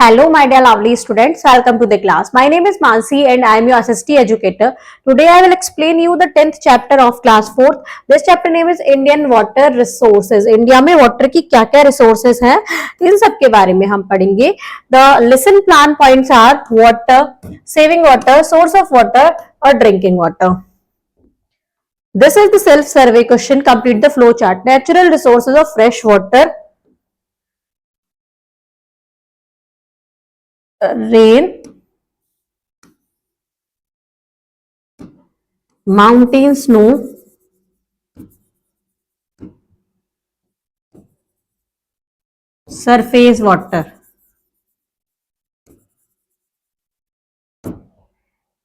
Hello, my dear lovely students. Welcome to the class. My name is Mansi and I am your assistant educator. Today I will explain you the 10th chapter of class 4th. This chapter name is Indian Water Resources. India में water की क्या क्या resources हैं, इन सब के बारे में हम पढ़ेंगे. The lesson plan points are water, saving water, source of water or drinking water. This is the self-survey question. Complete the flow chart. Natural resources of fresh water. Rain, mountain snow, surface water.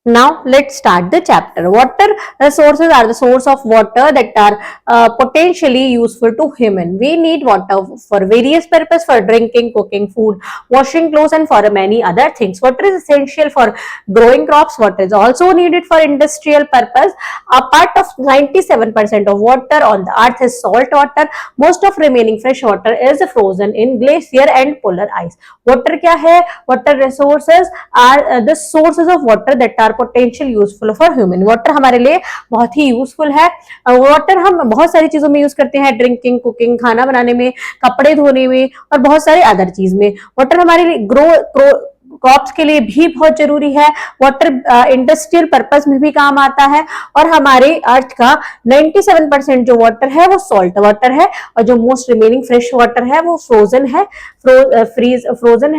Now let's start the chapter. Water resources are the source of water that are potentially useful to human. We need water for various purposes, for drinking, cooking food, washing clothes and for many other things. Water is essential for growing crops. Water is also needed for industrial purpose. A part of 97% of water on the earth is salt water. Most of remaining fresh water is frozen in glacier and polar ice. Water क्या है? Water resources are the sources of water that are potential useful for human. Water हमारे लिए बहुत ही useful है. Water हम बहुत सारी चीजों में यूज करते हैं, ड्रिंकिंग, कुकिंग, खाना बनाने में, कपड़े धोने में और बहुत सारे अदर चीज में. वाटर हमारे लिए क्रॉप्स के लिए भी बहुत जरूरी है. वाटर इंडस्ट्रियल पर्पस में भी काम आता है. और हमारे अर्थ का 97% जो वाटर है वो सॉल्ट वाटर है और जो मोस्ट रिमेनिंग फ्रेश वाटर है वो फ्रोजन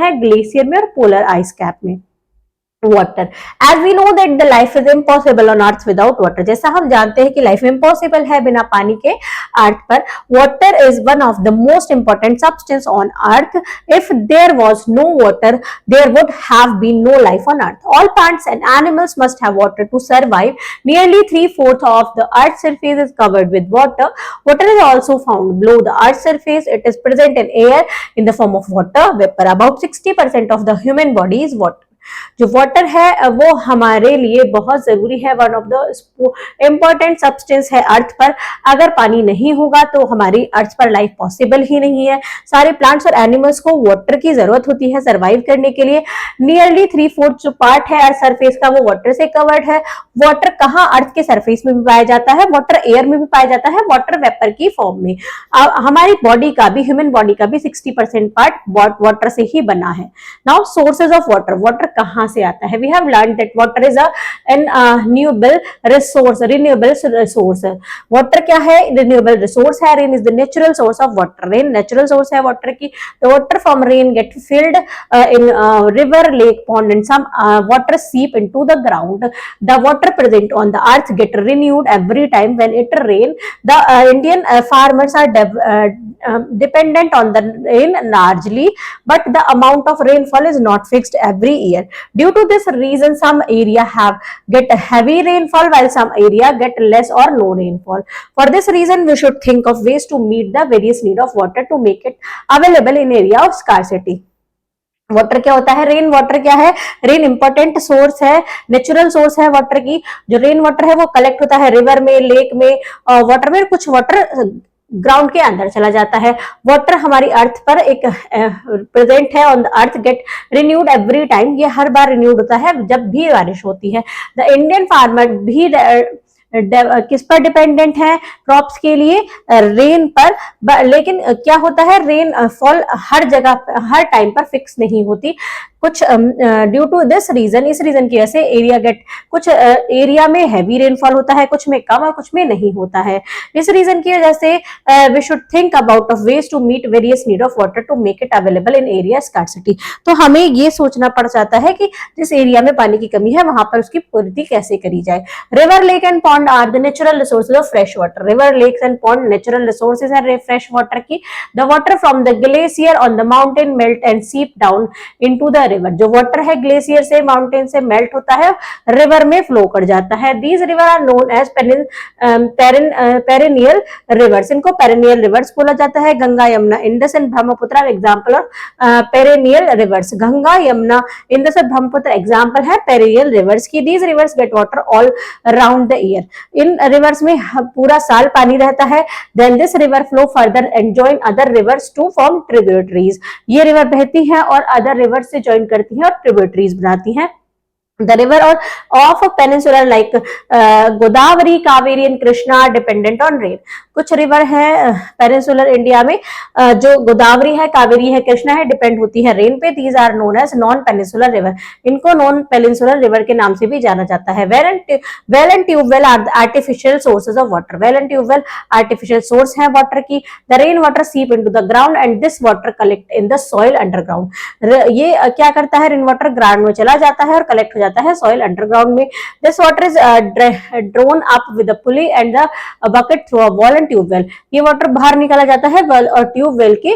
है ग्लेशियर में और पोलर आइस कैप में. Water, as we know that the life is impossible on earth without water. जैसा हम जानते हैं कि लाइफ इम्पॉसिबल है बिना पानी के अर्थ पर. Water is one of the most important substance on earth. If there was no water there would have been no life on earth. All plants and animals must have water to survive. Nearly 3/4 of the earth surface is covered with water. Water is also found below the earth surface. It is present in air in the form of water vapor. About 60% of the human body is water. जो water है वो हमारे लिए बहुत जरूरी है. One of the important substance है अर्थ पर. अगर पानी नहीं होगा तो हमारी अर्थ पर लाइफ पॉसिबल ही नहीं है. सारे प्लांट्स और एनिमल्स को वाटर की जरूरत होती है सरवाइव करने के लिए. नियरली 3/4 जो पार्ट है अर्थ सरफेस का वो वाटर से कवर्ड है. वाटर कहाँ अर्थ के सरफेस में भी पाया जाता है, वाटर एयर में भी पाया जाता है, वाटर वेपर की फॉर्म में. हमारी बॉडी का भी, ह्यूमन बॉडी का भी 60% पार्ट वाटर से ही बना है. Now sources of water. Water कहां से आता है? We have learn that water is an renewable resource. Water क्या है? रिन्यूएबल रिसोर्स है. Rain is the natural source of water. Rain natural source है वाटर की. The water from rain get filled in river, lake, pond and some water seep into the ground. The water present on the earth get renewed every time when it rain. The Indian farmers are dependent on the rain largely, but the amount of rainfall is not fixed every year. Due to this reason, some area get heavy rainfall while some area get less or no rainfall. For this reason, we should think of ways to meet the various need of water to make it available in area of scarcity. Water क्या होता है? Rain water क्या है? Rain important source है, natural source है water की. जो rain water है वो कलेक्ट होता है रिवर में, लेक में, वाटर में. कुछ वाटर ग्राउंड के अंदर चला जाता है. वाटर हमारी अर्थ पर एक प्रेजेंट है on the earth, get renewed every time. ये हर बार रिन्यूड होता है जब भी बारिश होती है. द इंडियन फार्मर भी किस पर डिपेंडेंट है? क्रॉप्स के लिए रेन पर. लेकिन क्या होता है? रेन फॉल हर जगह हर टाइम पर फिक्स नहीं होती. कुछ ड्यू टू दिस रीजन, इस रीजन की वजह से कुछ एरिया में हैवी रेनफॉल होता है, कुछ में कम और कुछ में नहीं होता है. इस रीजन की वजह से we should think about of ways to meet various need of water to make it available in area scarcity. तो हमें ये सोचना पड़ जाता है कि जिस एरिया में पानी की कमी है वहां पर उसकी पूर्ति कैसे करी जाए. River, lake and pond are the natural resources of fresh water. River, lakes and pond natural resources are fresh water की. The water from the glacier on the mountain melt and seep down into the river. जो water है glacier से, mountain से melt होता है, river में flow कर जाता है। These river are known as perennial rivers. इनको पेरिनियल रिवर्स बोला जाता है। Ganga, Yamuna, Indus and Brahmaputra example of perennial rivers. Ganga, Yamuna, Indus और ब्रह्मपुत्र एग्जाम्पल है पेरिनियल रिवर्स की। These rivers get water all around the year. इन रिवर्स में पूरा साल पानी रहता है। Then this river flow further and join other rivers to form tributaries. ये रिवर बहती है और अदर रिवर से ज्वाइन करती है और ट्रिब्यूटरीज बनाती है। The river of a peninsula like Godavari, Kaveri and Krishna are dependent on rain. कुछ रिवर है पेनिनसुलर इंडिया में जो गोदावरी है, कावेरी है, कृष्णा है, डिपेंड होती है रेन पे। These are known as non peninsular river. इनको नॉन पेनिनसुलर रिवर के नाम से भी जाना जाता है। Well and tubewell are artificial sources of water. Well and tubewell artificial source है वाटर की। The rain water seep into the ground and this water collect in the soil underground. ये क्या करता है, रेन वाटर ग्राउंड में चला जाता है और कलेक्ट हो जाता है सॉइल अंडरग्राउंड में। This water is drawn up with the pulley and the bucket through a well and tubewell. ये वाटर बाहर निकाला जाता है वेल और ट्यूबवेल की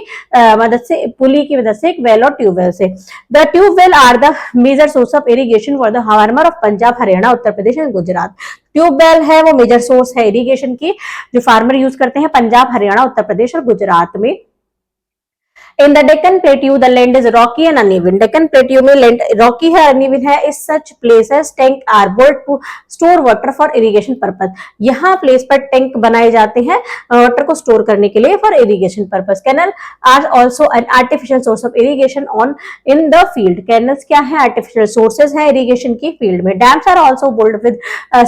मदद से, पुली की मदद से, एक वेल और ट्यूबवेल से। The tubewell are the major source of irrigation for the farmer of Punjab, Haryana, Uttar Pradesh and Gujarat. Tubewell है वो मेजर सोर्स है इरिगेशन की जो फार्मर यूज करते हैं पंजाब, हरियाणा, उत्तर प्रदेश और गुजरात में। In the Deccan Plateau, the land is rocky and uneven. Deccan Plateau में land rocky है, uneven है. Is such places tank are built to store water for irrigation purpose. यहाँ place पर टैंक बनाए जाते हैं वाटर को स्टोर करने के लिए for irrigation purpose. Canal are also an artificial source of irrigation on in the field. Canals क्या है, artificial sources हैं irrigation की field में. Dams are also built with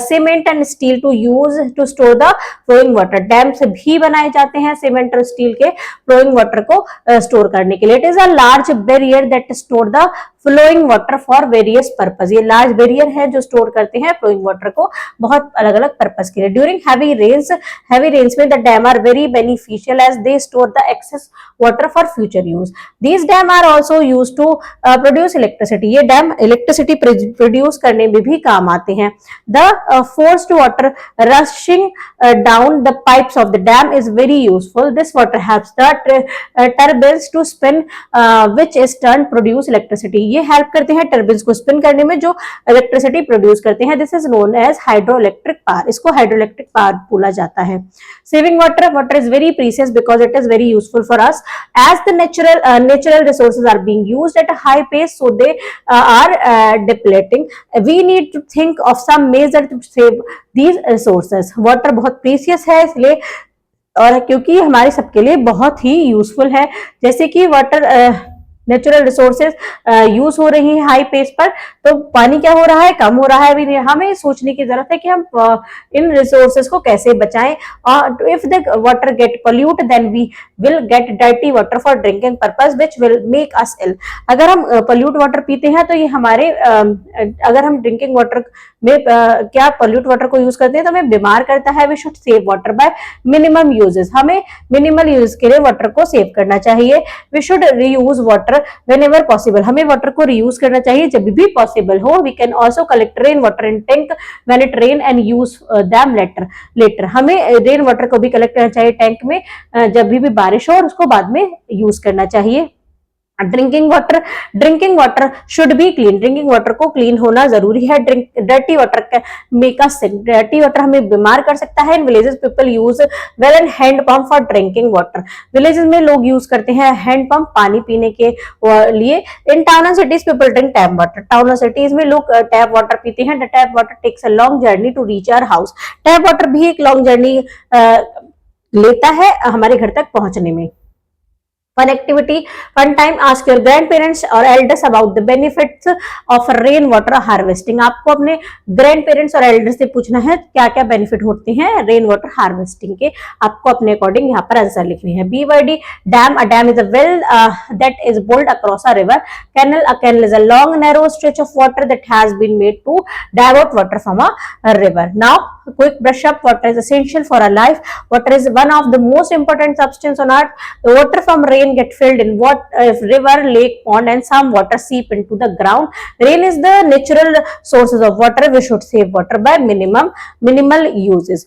cement and steel to use to store the flowing water. Dams भी बनाए जाते हैं cement और स्टील के flowing water को स्टोर करने के लिए। It is a large barrier that store the flowing water for various purpose. ये लार्ज बैरियर है जो स्टोर करते हैं फ्लोइंग वाटर को बहुत अलग अलग पर्पस के लिए। ड्यूरिंग हैवी रेन्स में the dam are very beneficial as they store the excess water for future use. These dam are also use to produce electricity. ये डैम इलेक्ट्रिसिटी प्रोड्यूस करने में भी काम आते हैं। The forced water rushing down the pipes of the dam is very useful. This water helps the turbines to spin which is turn produce electricity. ये help करते हैं टर्बाइन्स को स्पिन करने में जो इलेक्ट्रिसिटी प्रोड्यूस करते हैं। This is known as hydroelectric power. इसको हाइड्रोइलेक्ट्रिक पावर बोला जाता है। Saving water is very precious because it is very useful for us as the natural resources are being used at a high pace so they are depleting. We need to think of some major to save these resources. Water बहुत precious है इसलिए और क्योंकि हमारे सबके लिए बहुत ही useful है। जैसे कि वाटर नेचुरल रिसोर्सेज यूज हो रही है हाई पेस पर, तो पानी क्या हो रहा है, कम हो रहा है। अभी हमें सोचने की जरूरत है कि हम इन रिसोर्सेज को कैसे बचाएं। और if the water get pollute then we will get dirty water for drinking purpose which will make us ill. अगर हम पोल्यूट वाटर पीते हैं तो ये हमारे अगर हम ड्रिंकिंग वाटर में क्या पोल्यूट वाटर को यूज करते हैं तो हमें बीमार करता है। We should save water by minimum usages. हमें मिनिमल यूज के लिए वाटर को सेव करना चाहिए। We should reuse water whenever possible। हमें वाटर को रीयूज करना चाहिए जब भी पॉसिबल हो। We can also collect rain water in tank when it rain and use them later. हमें रेन वाटर को भी कलेक्ट करना चाहिए टैंक में जब भी बारिश हो और उसको बाद में यूज करना चाहिए। Drinking water should be clean. Drinking water को क्लीन होना जरूरी है। डर्टी वाटर मेक अस सिक। डर्टी वाटर हमें बीमार कर सकता है। In villages people use well and hand pump for drinking water. Villages में लोग यूज करते हैं हैंड पंप पानी पीने के लिए। In town and cities people drink tap water. Town और सिटीज में लोग टैप वाटर पीते हैं। The tap water takes a long journey to reach our house. Tap water भी एक लॉन्ग जर्नी लेता है हमारे घर तक पहुंचने में। Fun activity, fun time, ask your grandparents or elders about the benefits of rain water harvesting। आपको अपने grandparents और elders से पूछना है क्या क्या benefit होते हैं rain water harvesting के। आपको अपने according यहाँ पर आंसर लिखने हैं। BYD dam, a dam is a well that is built across a river. Canal, a canal is a long narrow stretch of water that has been made to divert water from a river. Now quick brush up, water is essential for our life. Water is one of the most important substance on earth. The water from rain get filled in river, lake, pond and some water seep into the ground. Rain is the natural sources of water. We should save water by minimal uses.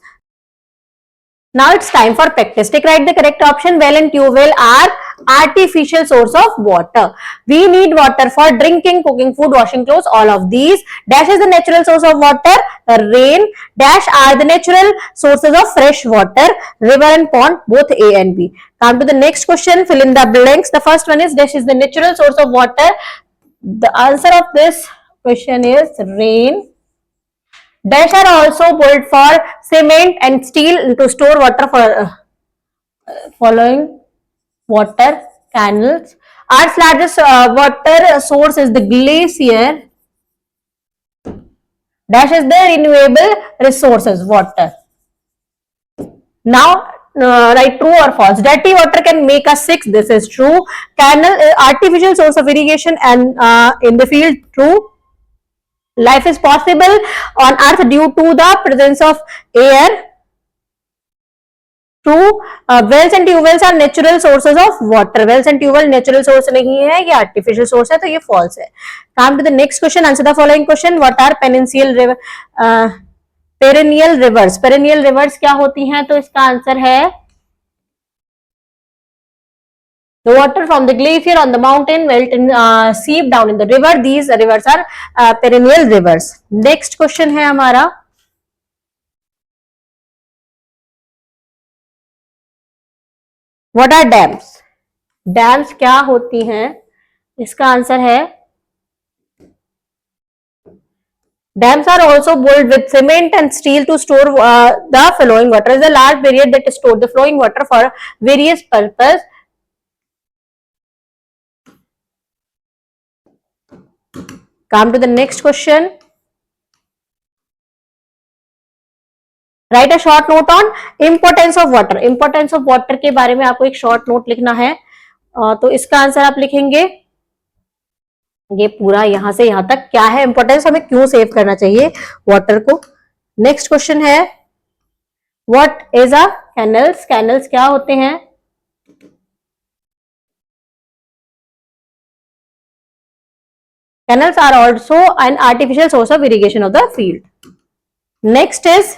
Now it's time for practice. Take right the correct option. Well and tube well are artificial source of water. We need water for drinking, cooking food, washing clothes, all of these. Dash is the natural source of water. Rain. Dash are the natural sources of fresh water. River and pond, both A and B. Come to the next question, fill in the blanks. The first one is dash is the natural source of water. The answer of this question is rain. Dash are also built for cement and steel to store water for following water canals. Earth's largest water source is the glacier. Dash is the renewable resources water. Now write true or false. Dirty water can make us sick. This is true. Canal artificial source of irrigation and in the field. True. Life is possible on earth due to the presence of air. True. Wells and tube wells are natural sources of water. Wells and tube well natural source नहीं है, ये artificial source है, तो ये false है. Come to the next question. Answer the following question. What are perennial rivers? Perennial rivers क्या होती हैं? तो इसका आंसर है the water from the glacier on the mountain melt and seep down in the river. These rivers are perennial rivers. Next question है हमारा What are dams? Dams क्या होती हैं? इसका आंसर है Dams are also built with cement and steel to store the flowing water. Is a large barrier that store the flowing water for various purposes. Come to the next question. Write a short note on importance of water. Importance of water के बारे में आपको एक short note लिखना है. तो इसका answer आप लिखेंगे ये पूरा यहां से यहां तक क्या है इंपॉर्टेंस, हमें क्यों सेव करना चाहिए वाटर को. नेक्स्ट क्वेश्चन है what is a canals. Canals क्या होते हैं? Canals are also an artificial source of irrigation of the field. Next is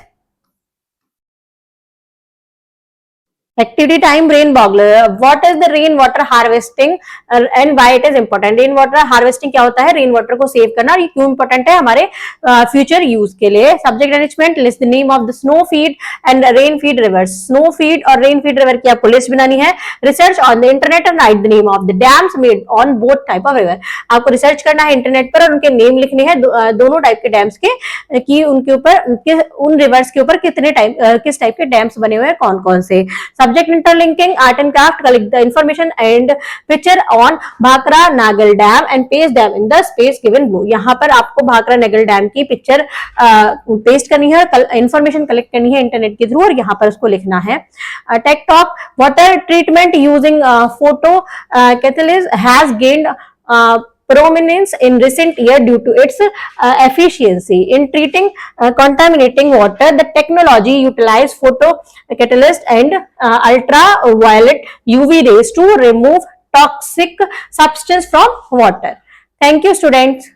activity time rain boggler. What is the rain water harvesting and why it is important? Rain water harvesting क्या होता है? Rain water को save करना. ये क्यों important है हमारे future use के लिए. Subject management list the name of the snow feed and rain feed reverse. Snow feed और रेन फीड रिवर की आपको लिस्ट बनानी है. Research on the internet and right the name of the dams made on both type of river. आपको research करना है internet पर और उनके नेम लिखने हैं दोनों टाइप के डैम्स के कि उनके ऊपर उन रिवर्स के ऊपर कितने टाइप किस टाइप के डैम्स बने हुए हैं, कौन कौन से. Subject interlinking art and craft. Collect the information and picture on Bhakra Nagal Dam and paste them in the space given below. यहाँ पर आपको भाखरा नगल डैम की पिक्चर पेस्ट करनी है, इंफॉर्मेशन कलेक्ट करनी है इंटरनेट के थ्रू और यहाँ पर उसको लिखना है. Tech talk. Water treatment using photo catalyst has gained prominence in recent year due to its efficiency in treating contaminating water. The technology utilize photocatalyst and ultraviolet UV rays to remove toxic substance from water. Thank you, students.